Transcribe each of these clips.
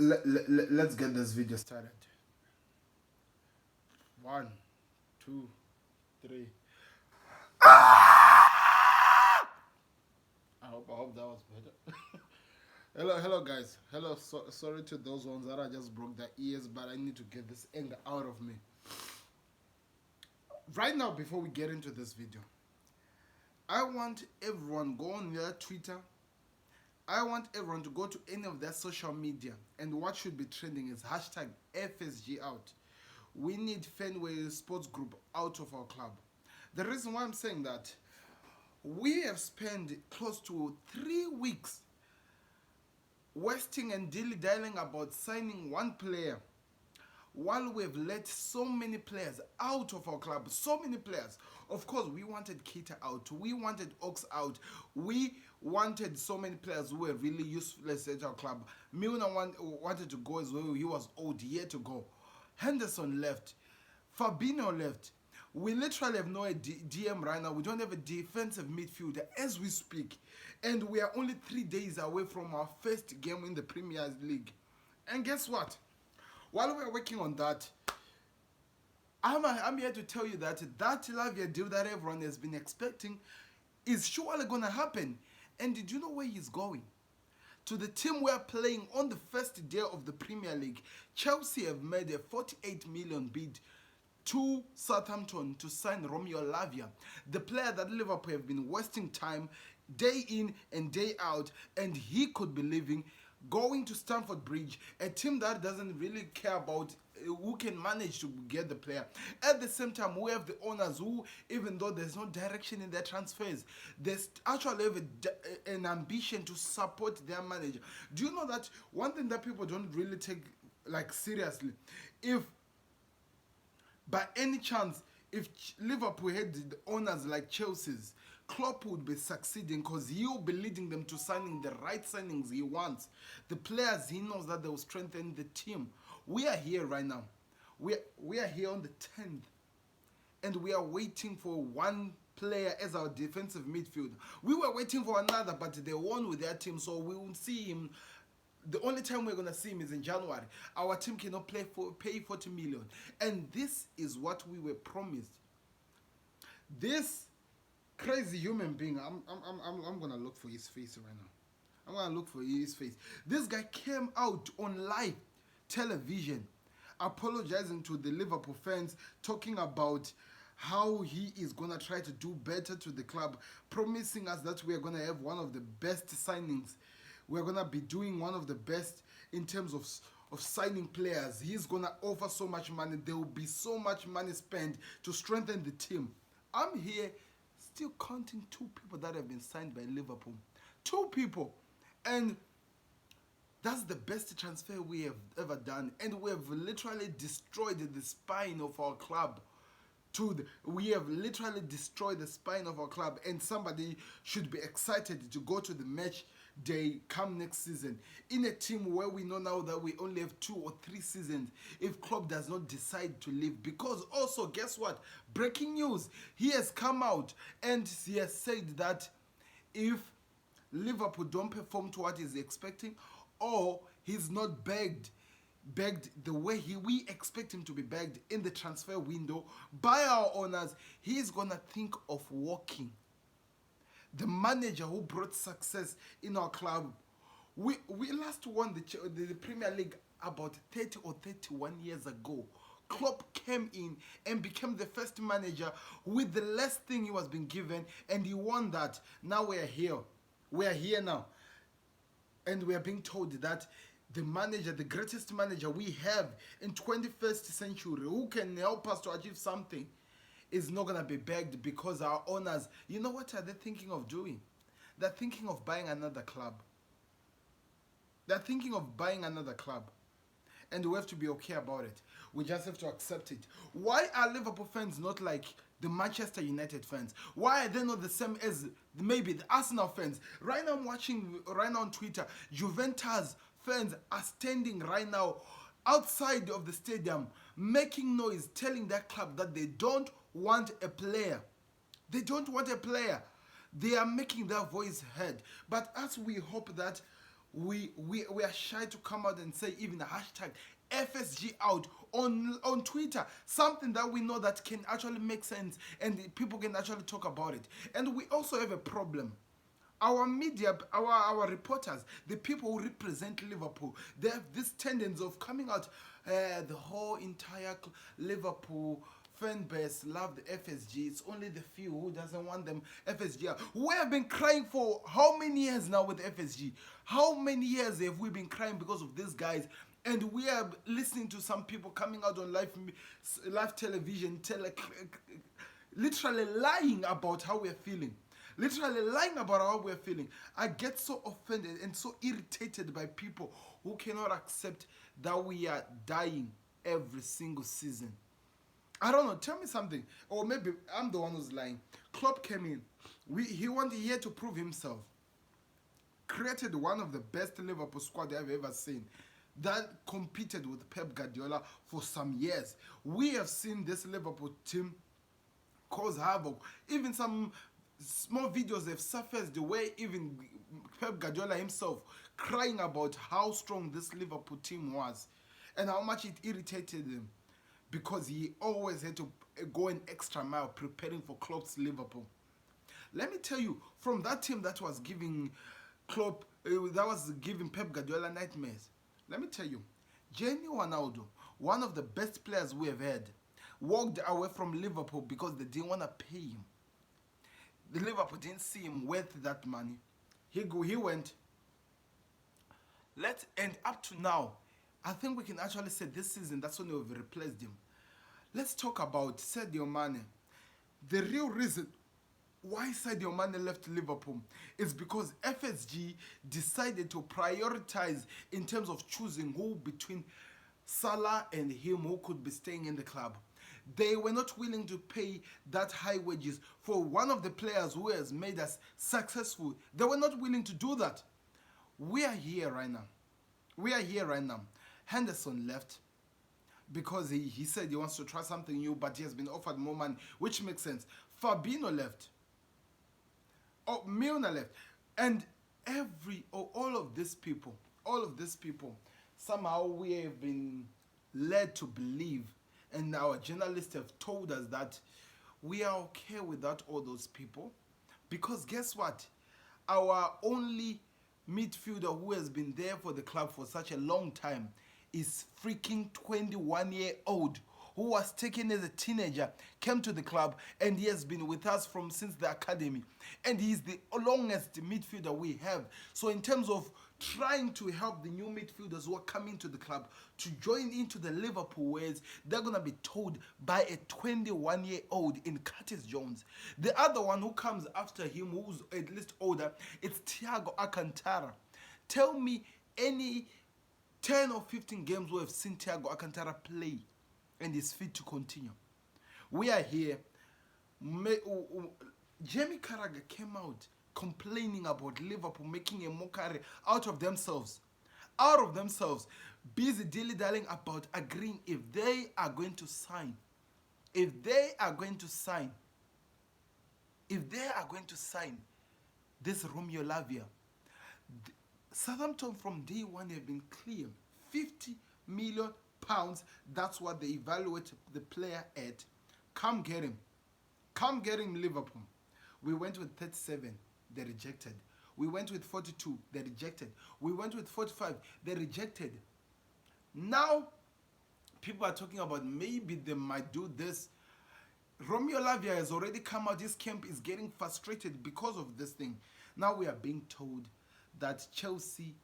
Let's get this video started. 1, 2, 3. I hope that was better. Hello guys. Hello. Sorry to those ones that I just broke their ears, but I need to get this anger out of me. Right now, before we get into this video, I want everyone go on their Twitter. I want everyone to go to any of their social media, and what should be trending is hashtag FSG out. We need Fenway Sports Group out of our club. The reason why I'm saying that, we have spent close to 3 weeks wasting and dilly-dallying about signing one player, while we've let so many players out of our club. So many players. Of course, we wanted Keita out, we wanted Ox out, we wanted so many players who were really useless at our club. Milner wanted to go as well. He was old, year to go. Henderson left, Fabinho left. We literally have no DM right now. We don't have a defensive midfielder as we speak, and we are only 3 days away from our first game in the Premier League. And guess what? While we're working on that, I'm here to tell you that Lavia deal that everyone has been expecting is surely going to happen. And did you know where he's going? To the team we are playing on the first day of the Premier League. Chelsea have made a 48 million bid to Southampton to sign Roméo Lavia, the player that Liverpool have been wasting time day in and day out, and he could be leaving, going to Stamford Bridge, a team that doesn't really care about who can manage to get the player. At the same time, we have the owners who, even though there's no direction in their transfers, they actually have an ambition to support their manager. Do you know that one thing that people don't really take like seriously? If by any chance, if Liverpool had the owners like Chelsea's, Klopp would be succeeding, because he'll be leading them to signing the right signings he wants. The players he knows that they will strengthen the team. We are here right now. We are here on the 10th. And we are waiting for one player as our defensive midfielder. We were waiting for another, but they won with their team, so we will see him. The only time we're going to see him is in January. Our team cannot pay 40 million. And this is what we were promised. This crazy human being, I'm going to look for his face right now. I'm going to look for his face. This guy came out on live television apologizing to the Liverpool fans, talking about how he is going to try to do better to the club, promising us that we are going to have one of the best signings. We're going to be doing one of the best in terms of signing players. He's going to offer so much money. There will be so much money spent to strengthen the team. I'm here still counting 2 people that have been signed by Liverpool. 2 people. And that's the best transfer we have ever done. And we have literally destroyed the spine of our club. We have literally destroyed the spine of our club. And somebody should be excited to go to the match day come next season, in a team where we know now that we only have 2 or 3 seasons if Klopp does not decide to leave. Because also, guess what? Breaking news, he has come out and he has said that if Liverpool don't perform to what he's expecting, or he's not begged the way we expect him to be begged in the transfer window by our owners, he's gonna think of walking. The manager who brought success in our club. We last won the Premier League about 30 or 31 years ago. Klopp came in and became the first manager with the less thing he was being given, and he won that. Now we are here. We are here now. And we are being told that the manager, the greatest manager we have in 21st century, who can help us to achieve something, is not going to be begged, because our owners, you know what are they thinking of doing? They're thinking of buying another club. They're thinking of buying another club. And we have to be okay about it. We just have to accept it. Why are Liverpool fans not like the Manchester United fans? Why are they not the same as maybe the Arsenal fans? Right now I'm watching, right now on Twitter, Juventus fans are standing right now outside of the stadium, making noise, telling their club that they don't want a player. They don't want a player. They are making their voice heard. But as we hope that We are shy to come out and say even a hashtag FSG out on Twitter, something that we know that can actually make sense and people can actually talk about it. And we also have a problem. Our media, our reporters, the people who represent Liverpool, they have this tendency of coming out. The whole entire Liverpool fan base love the FSG. It's only the few who doesn't want them FSG out. We have been crying for how many years now with FSG? How many years have we been crying because of these guys? And we are listening to some people coming out on live television, literally lying about how we're feeling. Literally lying about how we're feeling. I get so offended and so irritated by people who cannot accept that we are dying every single season. I don't know, tell me something. Or maybe I'm the one who's lying. Klopp came in. He had to prove himself. Created one of the best Liverpool squad I've ever seen. That competed with Pep Guardiola for some years. We have seen this Liverpool team cause havoc. Even some small videos have surfaced the way even Pep Guardiola himself crying about how strong this Liverpool team was and how much it irritated him because he always had to go an extra mile preparing for Klopp's Liverpool. Let me tell you, from that team that was giving Klopp, that was giving Pep Guardiola nightmares, let me tell you, Gini Ronaldo, one of the best players we have had, walked away from Liverpool because they didn't want to pay him. The Liverpool didn't see him worth that money. He went. And up to now, I think we can actually say this season that's when we've replaced him. Let's talk about Sadio Mane. The real reason why Sadio Mane left Liverpool is because FSG decided to prioritize in terms of choosing who between Salah and him who could be staying in the club. They were not willing to pay that high wages for one of the players who has made us successful. They were not willing to do that. We are here right now. Henderson left because he said he wants to try something new, but he has been offered more money, which makes sense. Fabinho left. Oh, Milner left. And all of these people, somehow we have been led to believe, and our journalists have told us that we are okay without all those people. Because guess what? Our only midfielder who has been there for the club for such a long time is freaking 21-year-old who was taken as a teenager, came to the club, and he has been with us since the academy. And he's the longest midfielder we have. So in terms of trying to help the new midfielders who are coming to the club to join into the Liverpool ways, they're going to be told by a 21-year-old in Curtis Jones. The other one who comes after him, who's at least older, it's Thiago Alcantara. Tell me any 10 or 15 games we have seen Thiago Alcantara play and is fit to continue. We are here. Jamie Carragher came out complaining about Liverpool making a mockery out of themselves, busy dilly-dallying about agreeing if they are going to sign this Roméo Lavia. Southampton from day one have been clear. £50 million, that's what they evaluate the player at. Come get him, Liverpool. We went with 37, they rejected. We went with 42, they rejected. We went with 45, they rejected. Now, people are talking about maybe they might do this. Roméo Lavia has already come out. His camp is getting frustrated because of this thing. Now we are being told that Chelsea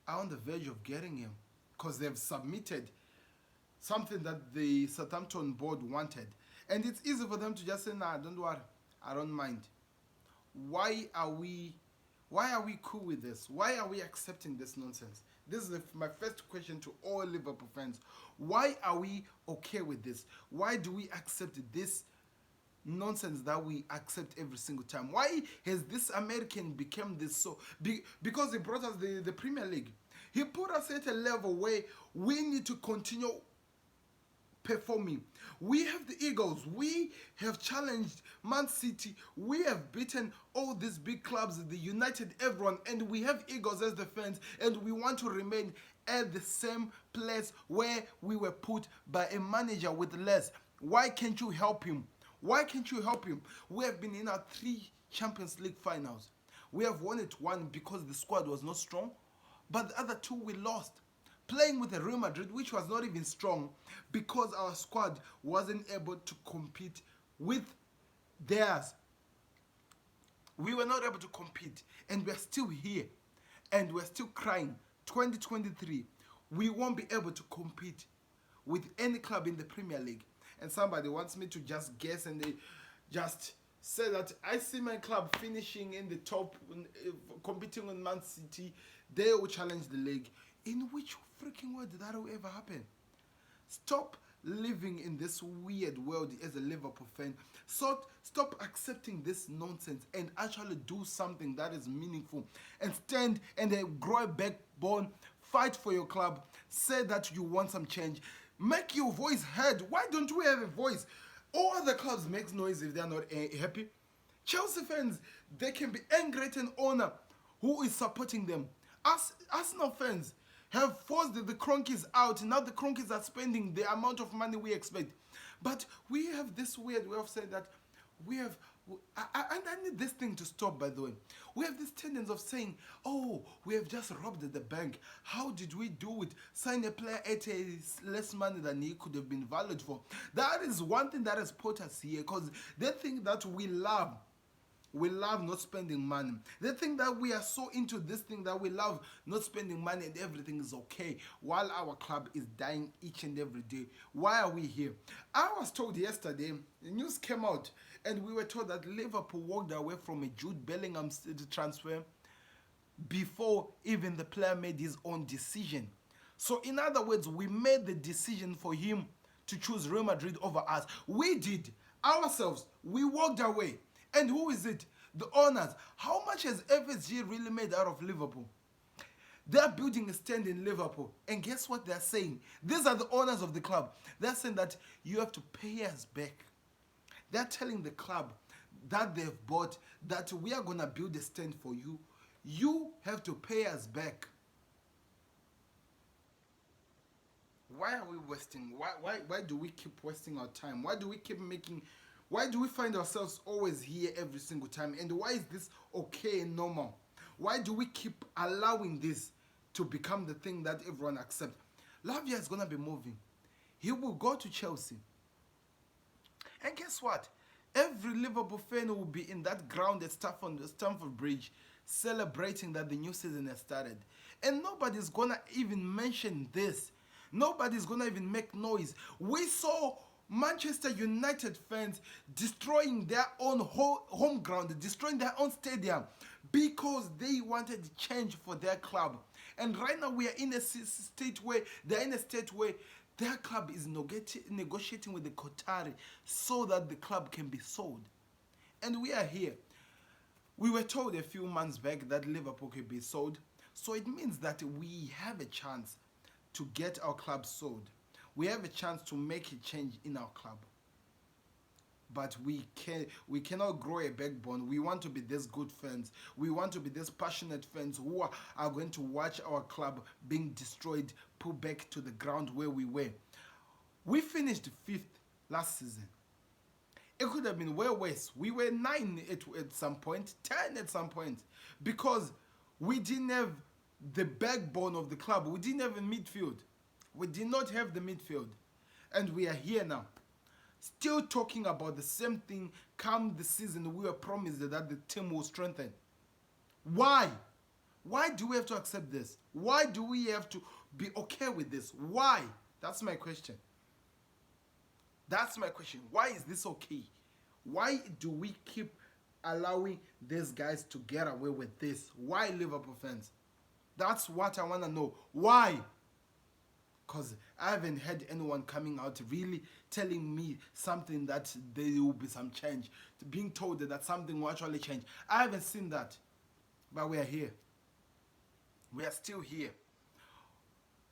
are on the verge of getting him because they've submitted something that the Southampton board wanted. And it's easy for them to just say, nah, don't worry, I don't mind. Why are we cool with this? Why are we accepting this nonsense? This is my first question to all Liverpool fans. Why are we okay with this? Why do we accept this nonsense that we accept every single time? Why has this American become this so? Because he brought us the Premier League. He put us at a level where we need to continue performing. We have the Eagles. We have challenged Man City. We have beaten all these big clubs, the United, everyone, and we have Eagles as the fans, and we want to remain at the same place where we were put by a manager with less. Why can't you help him? Why can't you help him? We have been in our 3 Champions League finals. We have won it one because the squad was not strong, but the other 2 we lost. Playing with the Real Madrid, which was not even strong because our squad wasn't able to compete with theirs. We were not able to compete, and we're still here, and we're still crying. 2023, we won't be able to compete with any club in the Premier League. And somebody wants me to just guess, and they just say that I see my club finishing in the top, competing with Man City. They will challenge the league. In which freaking world did that ever happen? Stop living in this weird world as a Liverpool fan. So stop accepting this nonsense and actually do something that is meaningful, and stand and grow a backbone. Fight for your club. Say that you want some change. Make your voice heard. Why don't we have a voice? All other clubs make noise if they're not happy. Chelsea fans, they can be angry at an owner who is supporting them. Arsenal fans have forced the Cronkies out. Now the Cronkies are spending the amount of money we expect. But we have this weird way of saying that we have... I need this thing to stop, by the way. We have this tendency of saying, oh, we have just robbed the bank. How did we do it? Sign a player at less money than he could have been valued for. That is one thing that has put us here, because they think that we love not spending money. They think that we are so into this thing that we love not spending money and everything is okay, while our club is dying each and every day. Why are we here? I was told yesterday, the news came out, and we were told that Liverpool walked away from a Jude Bellingham transfer before even the player made his own decision. So in other words, we made the decision for him to choose Real Madrid over us. We did ourselves. We walked away. And who is it? The owners. How much has FSG really made out of Liverpool? They're building a stand in Liverpool. And guess what they're saying? These are the owners of the club. They're saying that you have to pay us back. They're telling the club that they've bought that we are going to build a stand for you. You have to pay us back. Why are we wasting? Why do we keep wasting our time? Why do we keep making... Why do we find ourselves always here every single time? And why is this okay and normal? Why do we keep allowing this to become the thing that everyone accepts? Lavia is going to be moving. He will go to Chelsea. And guess what? Every Liverpool fan will be in that ground at Stamford Bridge celebrating that the new season has started. And nobody's going to even mention this. Nobody's going to even make noise. We saw Manchester United fans destroying their own home ground, destroying their own stadium because they wanted change for their club. And right now we are in a state where their club is negotiating with the Qatari so that the club can be sold. And we are here. We were told a few months back that Liverpool could be sold. So it means that we have a chance to get our club sold. We have a chance to make a change in our club. But we cannot grow a backbone. We want to be these good fans. We want to be these passionate fans who are going to watch our club being destroyed, put back to the ground where we were. We finished 5th last season. It could have been way worse. We were 9 at some point, 10 at some point, because we didn't have the backbone of the club. We didn't have a midfield. We did not have the midfield. And we are here now, still talking about the same thing come the season we were promised that the team will strengthen. Why? Why do we have to accept this? Why do we have to be okay with this? Why? That's my question. That's my question. Why is this okay? Why do we keep allowing these guys to get away with this? Why, Liverpool fans? That's what I want to know. Why? Because I haven't had anyone coming out really telling me something that there will be some change. Being told that something will actually change. I haven't seen that. But we are here. We are still here.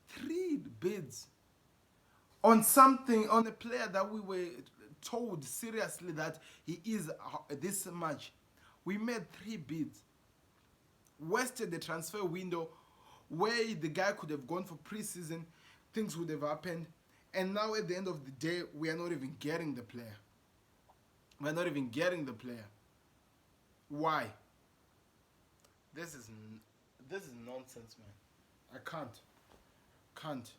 3 bids on something, on a player that we were told seriously that he is this much. We made 3 bids, wasted the transfer window where the guy could have gone for pre-season, things would have happened, and now at the end of the day, we are not even getting the player. We're not even getting the player. Why? This is nonsense, man. I can't.